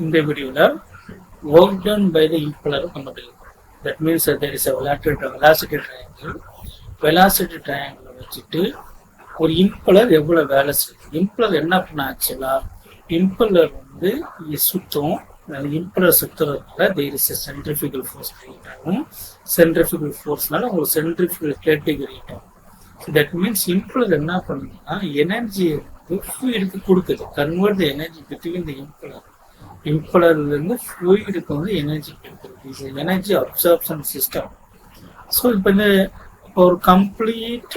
இந்த வீடியோவில் work done by the impeller கண்டுபிடிக்கும். That means that there is a velocity triangle. Velocity triangle வச்சுட்டு ஒரு இம்பலர் எவ்வளவு வேலை செய்யுது. இம்பலர் என்ன பண்ண ஆக்சுவலா இம்பலர் வந்து சுத்தம். இம்பலர் சுத்துறதுனால there is a centrifugal force create ஆகும். centrifugal forceனால உங்களுக்கு centrifugal plate கிரியேட் ஆகும். That means இம்பலர் என்ன பண்ணுதுன்னா எனர்ஜியை வந்து ஃப்ளூயிடுக்கு கொடுக்குது. Convert the energy between the impeller. இம்பலர்ல இருந்து ஃப்ளூயிடுக்கு வந்து எனர்ஜி கொடுக்குது. இது எனர்ஜி அப்சார்ப்ஷன் சிஸ்டம். ஸோ இப்போ இந்த ஒரு கம்ப்ளீட்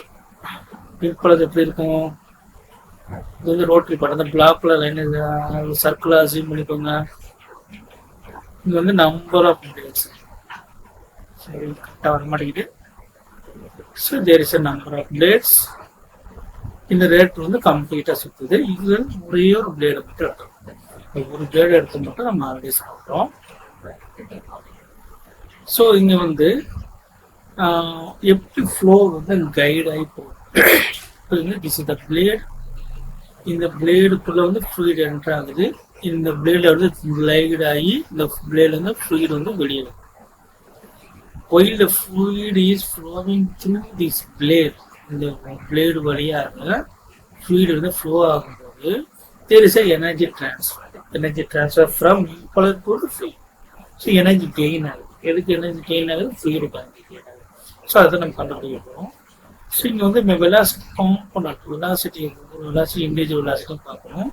இம்பலர் எப்படி இருக்கும்? இது வந்து ரோட்டரி படம். அந்த பிளாக்ல லைன் சர்க்குலா அசீவ் பண்ணிக்கோங்க. இது வந்து நம்பர் ஆஃப் பிளேட்ஸ். சரி, கரெக்டாக வர மாட்டேங்குது. So there is a number of blades. இந்த ரேட் வந்து கம்ப்ளீட்டாக சுற்றுது. இது ஒரே ஒரு பிளேடை மட்டும் எடுத்துரும். ஒரு பிளேடு எடுத்து மட்டும் நம்ம ஆல்ரெடி சாப்பிட்றோம். ஸோ இங்கே வந்து எப்படி ஃப்ளோ வந்து கைட் ஆகி போகுது. This is the blade. இந்த பிளேடுக்குள்ள வந்து ஃப்ளூயிட் என்டர் ஆகுது. இந்த பிளேட்ல வந்து கிளைட் ஆகி இந்த பிளேட்ல இருந்து ஃப்ளூயிட் வந்து வெளியே வருது. While the fluid is flowing through this blade, இந்த பிளேடு வழியாக ஃப்ளூயிட் வந்து ஃப்ளோ ஆகும்போது there is a energy transfer from impeller to the fluid. So energy gain ஆகுது. எதுக்கு எனர்ஜி கெயின் ஆகுது? ஃப்ளூயிடுக்கு எனர்ஜி கெயின் ஆகுது. ஸோ அதை நம்ம கண்டுபிடிக்க போகிறோம். ஸோ இங்கே வந்து velocity component, velocity individual velocity பார்க்கணும்.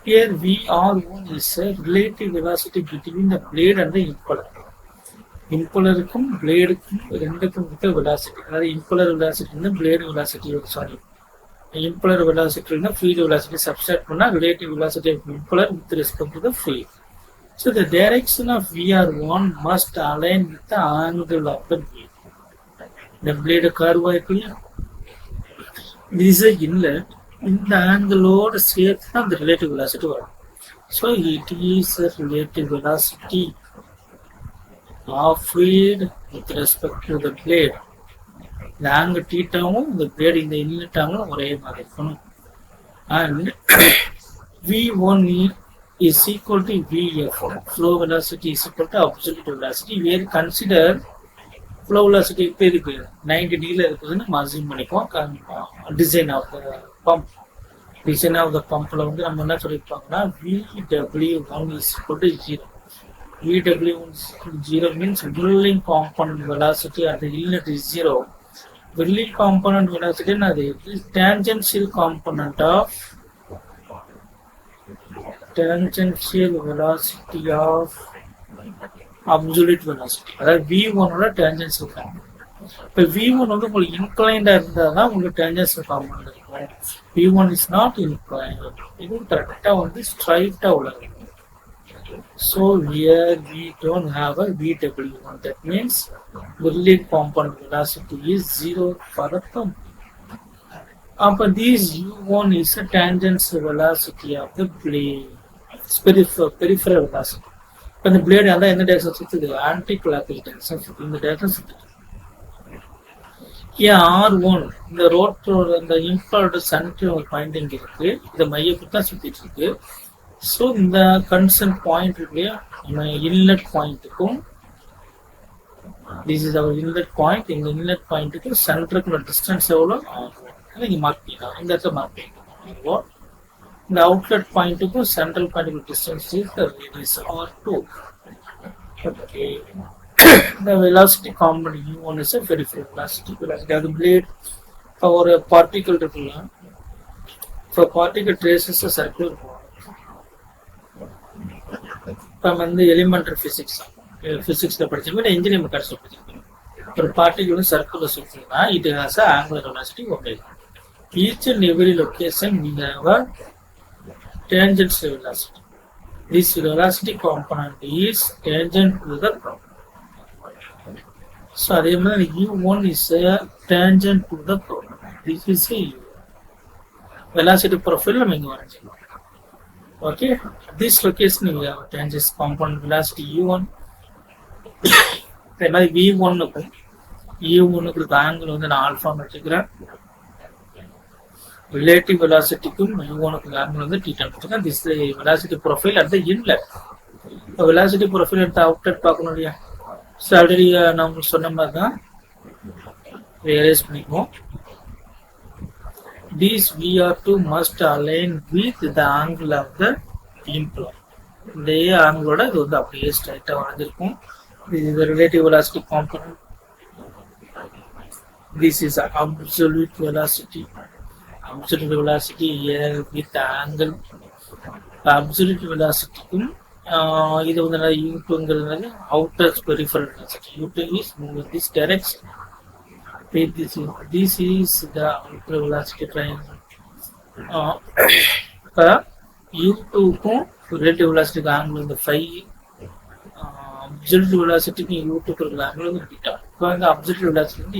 Here VR1 is a relative velocity between the blade and the impeller. இம்பலருக்கும் பிளேடுக்கும் ரெண்டுக்கும் இருக்க வெலாசிட்டி, அதாவது இம்பலர் வெலாசிட்டி வந்து பிளேடு வெலாசிட்டி, சாரி இம்பலர் வெலாசிட்டினா ஃப்ளூயிட் வெலாசிட்டி சப்ஸ்ட்ராக்ட் பண்ணால் relative velocity of impeller with respect to the fluid. So the direction of VR1 must align with the angle of the blade. இந்த blade கர்வா இருக்கு. இது inlet. இந்த ஆங்கிளோட சேர்த்து தான் அந்த ரிலேட்டிவ் வெலாசிட்டி வரும். So it is a relative velocity of fluid with respect to the blade. இந்த ஆங்கிள் தீட்டாவும் இந்த பிளேடு இந்த இன்லெட் ஆங்கிளும் ஒரே மாதிரி இருக்கணும். And V1 is equal to Vf. Flow velocity is equal to absolute velocity. Where consider flow velocity இப்போ இருக்கு 90 டிகிரில இருக்குதுன்னு நம்ம அசியூம் பண்ணிக்குவோம். Design of the pump. Design of the பம்ப்ல வந்து நம்ம என்ன சொல்லியிருப்பாங்கன்னா VW1 is equal to 0. VW1 0 means whirling component velocity at the inlet is 0. Whirling component velocity is tangential component of absolute velocity. அதாவது V1 tangential component. இப்போ V1 வந்து உங்களுக்கு இன்க்ளைண்டா இருந்தால் தான் உங்களுக்கு டேஞ்சன்ஷியல் காம்பனன்ட் இருக்கும். V1 is not inclined. இது கரெக்டாக வந்து ஸ்ட்ரைட்டாக உள்ளது. So here we don't have a VW1. That means whirling component velocity is 0 for the pump. But this U1 is a tangential velocity of the blade. It's peripheral velocity. இப்போ இந்த blade அதான் எந்த direction சுற்றுது? Anti clockwise direction சுற்றுது. இந்த direction சுற்றுது. ஏன் R1 இந்த ரோட்டோட இந்த இம்பலரோட சென்டர் ஒரு பாயிண்டிங் இருக்கு. இதை மையத்துக்கு தான் சுற்றிட்டு இருக்கு. ஸோ இந்த கன்சர்ன் பாயிண்ட் இருக்கு நம்ம இன்லெட் பாயிண்ட்டுக்கும், this is our inlet point. இந்த இன்லெட் பாயிண்ட்டுக்கும் சென்டருக்குள்ள டிஸ்டன்ஸ் எவ்வளோ ஆகும் இங்கே மார்க் பண்ணிக்கலாம். இந்த இடத்துல மார்க் பண்ணிக்கலாம். இந்த அவுட்லெட் பாயிண்ட்டுக்கும் சென்ட்ரல் பாயிண்ட்டுக்கும் distance is the radius R2. Okay. The velocity component U1 is a peripheral velocity. அது பிளேட் ஒரு பார்ட்டிகல் இருக்குல்ல, இப்போ பார்ட்டிகல் ட்ரேசஸ் சர்க்கிள் இருக்கும். இப்போ வந்து எலிமெண்டரி ஃபிசிக்ஸில் படிச்சிருக்கோம், இன்ஜினியரிங் மெக்கானிக்ஸில் படிச்சிருக்கோம். ஒரு பார்ட்டிகல் வந்து சர்க்கிளில் சுற்றுனா it has angular velocity omega. Each and every location we have a tangential velocity. This velocity component is tangent to the problem. So அதே மாதிரி U1 is a tangent to the problem. This is a velocity profile நம்ம இங்கே வரைஞ்சிக்கலாம். Okay, this location we have tangent component velocity U1. அதே மாதிரி V1க்கும் U1க்கு angle வந்து நான் alpha வச்சுக்கிறேன். relative velocity க்கும் U1க்கு ஆங்கிள் வந்து θ வச்சுக்கிறேன். This velocity profile at the inlet. Velocity profile எடுத்து அவுட்டர் பார்க்கணும் இல்லையா? ஸோ ஆல்ரெடி நம்ம சொன்ன மாதிரி தான் erase பண்ணிக்குவோம். These VR2 must align with the angle of the impeller. இந்த ஆங்கிளோட இது வந்து அப்படியே ஸ்ட்ரைட்டா வளைஞ்சிருக்கும். This is the relative velocity component. This is absolute velocity. Absolute velocity here with the angle. Absolute velocity-க்கும் இது வந்து U2ங்கிறது outer peripheral velocity. U2 is moving this direction. This is the outer velocity triangle. U2க்கும் relative velocity angle இந்த phi, absolute velocity U2க்கு இருக்கிற angle வந்து theta. இப்போ இந்த absolute velocity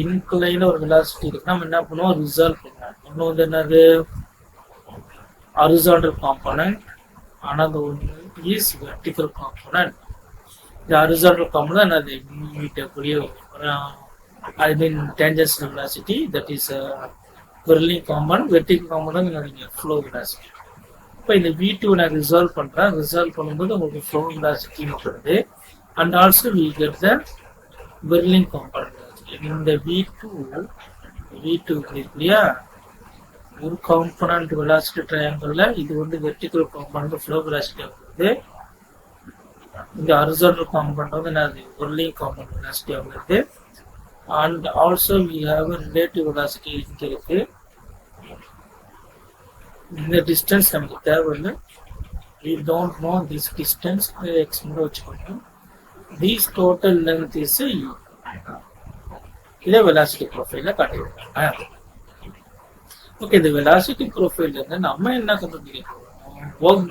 incline ஒரு velocity இருக்கு. நம்ம என்ன பண்ணுவோம்? ரிசால்வ் பண்ணுவோம். இன்னும் வந்து என்னது? horizontal component. Another one is vertical component. The horizontal component is tangential velocity, that is whirling component. Vertical component is flow velocity. இப்போ இந்த V2 நான் ரிசால்வ் பண்ணும்போது உங்களுக்கு flow velocity வருது. And also we get the whirling component. இந்த V2 இருக்கு இல்லையா, ஒரு காம்பனன்ட் வெலாசிட்டி ட்ரையாங்கிள்ல இது வந்து வெர்டிகல் காம்பனன்ட் ஃப்ளோ வெலாசிட்டி வருது. இந்த ஹாரிசான்டல் காம்பனன்ட் வந்து என்னது? whirling component velocity வருது. And also we have a relative velocity இங்க இருக்கு. இந்த டிஸ்டன்ஸ் நமக்கு தேவையில்லை. We don't know this distance. X வச்சுக்கோங்க. This total length is U. இதை வெலாசிட்டி ப்ரொஃபைல காட்டியிருக்காங்க. ஓகே, இந்த வெலாசிட்டி ப்ரொஃபைல் வந்து நம்ம என்ன கண்டுபிடிக்கிறோம்? Work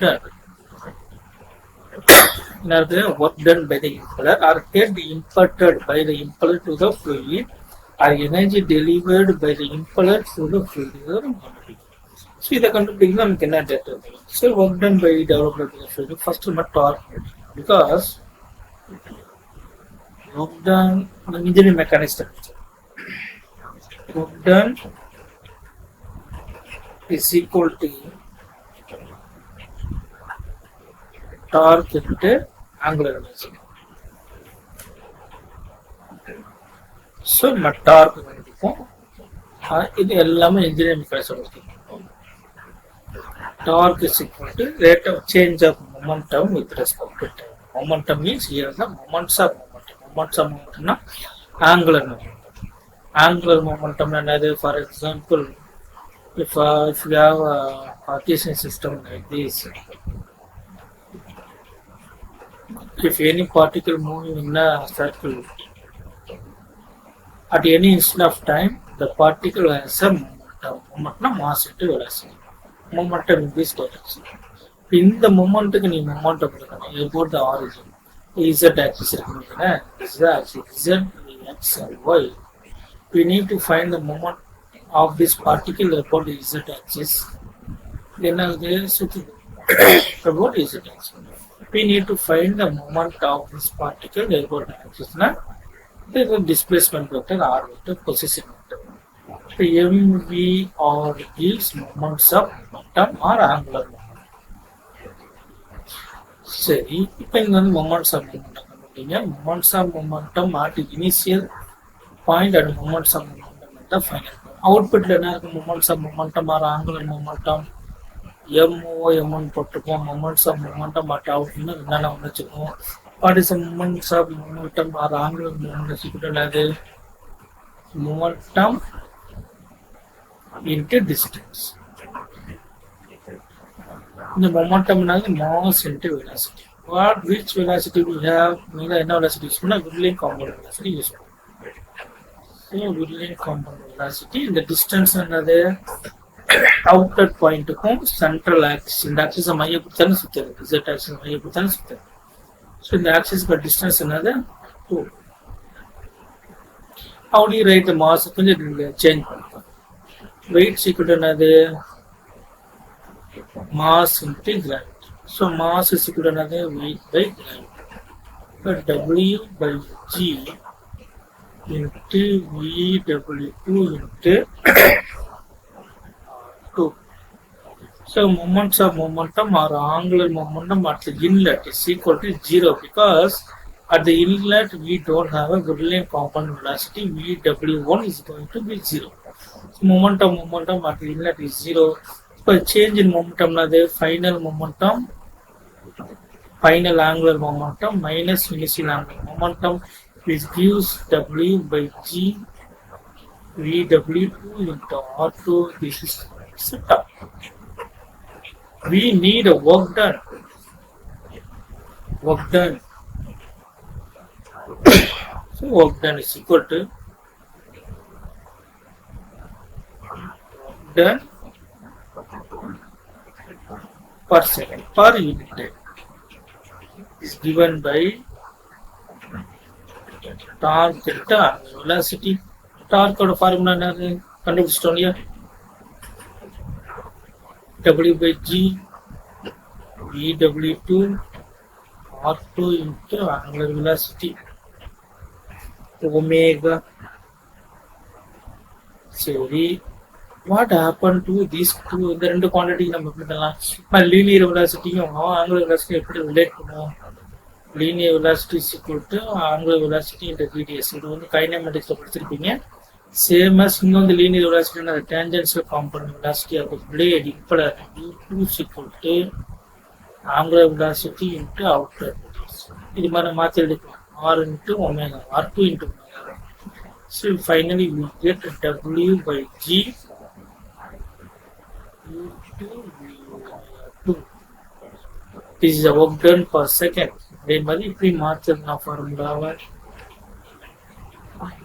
done by the impeller or head imparted by the impeller to the fluid or energy delivered by the impeller to the fluid. So இதை கண்டுபிடிக்கலாம். நமக்கு என்ன data? So work done by development first நம்ம torque, because work done engineering mechanics work done is equal to torque into angular velocity. So நம்ம torque கண்டுபிடிப்போம். இது எல்லாமே engineering mechanics. Torque is equal to rate of change of momentum with respect to time. Momentum means here the moments of momentum. Moments of momentum na angular momentum. Angular momentum another, for example, if you have a Cartesian system like this, if any particle moving in a circle at any instant of time, the particle has a momentum. Momentum mass into velocity. Momentum in this direction. In the momentum, you momentum about the origin. Z axis is the axis. Z, X, and Y. We need to find the moment of this particle about the Z axis. Then about Z axis. We need to find the moment of this particle about the axis. There is a displacement vector, R vector, position vector. So MV or gives moments of momentum or angular momentum. சரி, இப்போ இங்க வந்து moments of momentum கண்டுபிடிங்க. Moments of momentum at initial point and moments of momentum at the final point. Outputல என்ன இருக்கு? Moments of momentum or angular momentum. MOM போட்டுப்போம். Moments of momentum at output என்னென்ன வச்சுக்கோம். What is the moments of momentum or angular momentum? அது momentum into distance. The momentum is mass into velocity. Which velocity we have? Velocity is whirling component velocity. So whirling component velocity. The distance another outer point to central axis. In the axis of Z axis. So in the axis of distance another 2. How do you write the mass? Change. Weight equal to another mass into gravity. So mass is equal to another weight by gravity. But W by G into VW2 into 2. So moments of momentum or angular momentum at the inlet is equal to 0 because at the inlet we don't have a Brillouin component velocity. Vw1 is going to be 0. So momentum at the inlet is 0. So change in momentum the final momentum, final angular momentum minus initial angular momentum, which gives W by G Vw2 into R2. This is setup. We need a work done. So work done is equal to done per second per unit time is given by torque delta velocity. Torque ஓட formula என்னது கண்டுபிடிச்சிட்டோம் இல்லையா? W by G Vw2 R2 into angular velocity omega. சரி, what happened to these two? இந்த ரெண்டு quantity நம்ம எப்படி பண்ணலாம்? லீனியர் வெலாசிட்டியும் ஆங்குலர் வெலாசிட்டி எப்படி ரிலேட் பண்ணுவோம்? Linear velocity is equal to angular velocity into radius. இது வந்து கைனமெட்டிக்ஸ்ல படிச்சிருப்பீங்க. சேம் as இங்க வந்து linear velocity tangential component velocity of the blade impeller u2 is equal to angular velocity into outer radius. இது மாதிரி மாற்றி எழுதிக்கலாம். R into omega, R2 into omega. So finally we get W by G U2 V2. This is the work done per second. அதே மாதிரி இப்படி மாற்றலாம் ஃபார்முலாவை.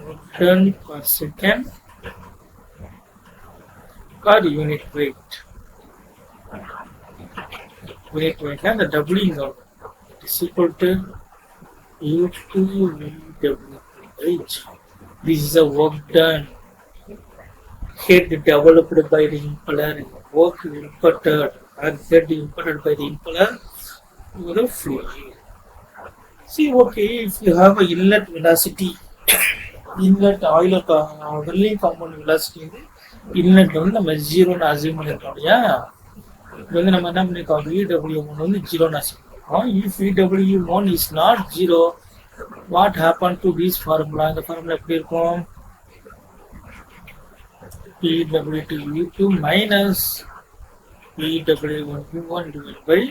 Work done per second per unit weight. Unit weight and the doubling of it is equal to U2 VW. This is the work done. Head developed by the impeller, work imparted and head imparted by the impeller to the fluid. See, okay, if you have a inlet velocity, inlet Euler Brillouin component velocity, inlet வந்து நம்ம 0 assume பண்ணிருக்கோம் இல்லையா? இது வந்து நம்ம என்ன பண்ணிருக்கோம்? Vw1 வந்து 0 அசியூம் பண்ணிருக்கோம். If Vw1 is not 0, what happened to this formula? இந்த ஃபார்முலா எப்படி இருக்கும்? Pw2u2 minus Pw1u1 divided by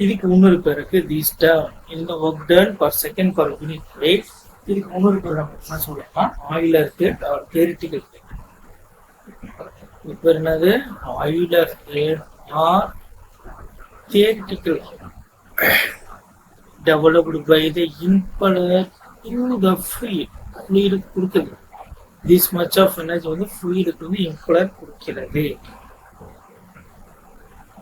இதுக்கு இன்னொரு பேருக்கு this term in the work done per second per unit weight. இதுக்கு இன்னொரு பேர் நம்ம என்ன சொல்லலாம்? Euler rate or theoretical rate. இது பேர் என்னது? Euler rate or theoretical rate developed by the impeller to the fluid. Fluid கொடுக்குது. This much of energy வந்து fluid வந்து impeller கொடுக்கிறது.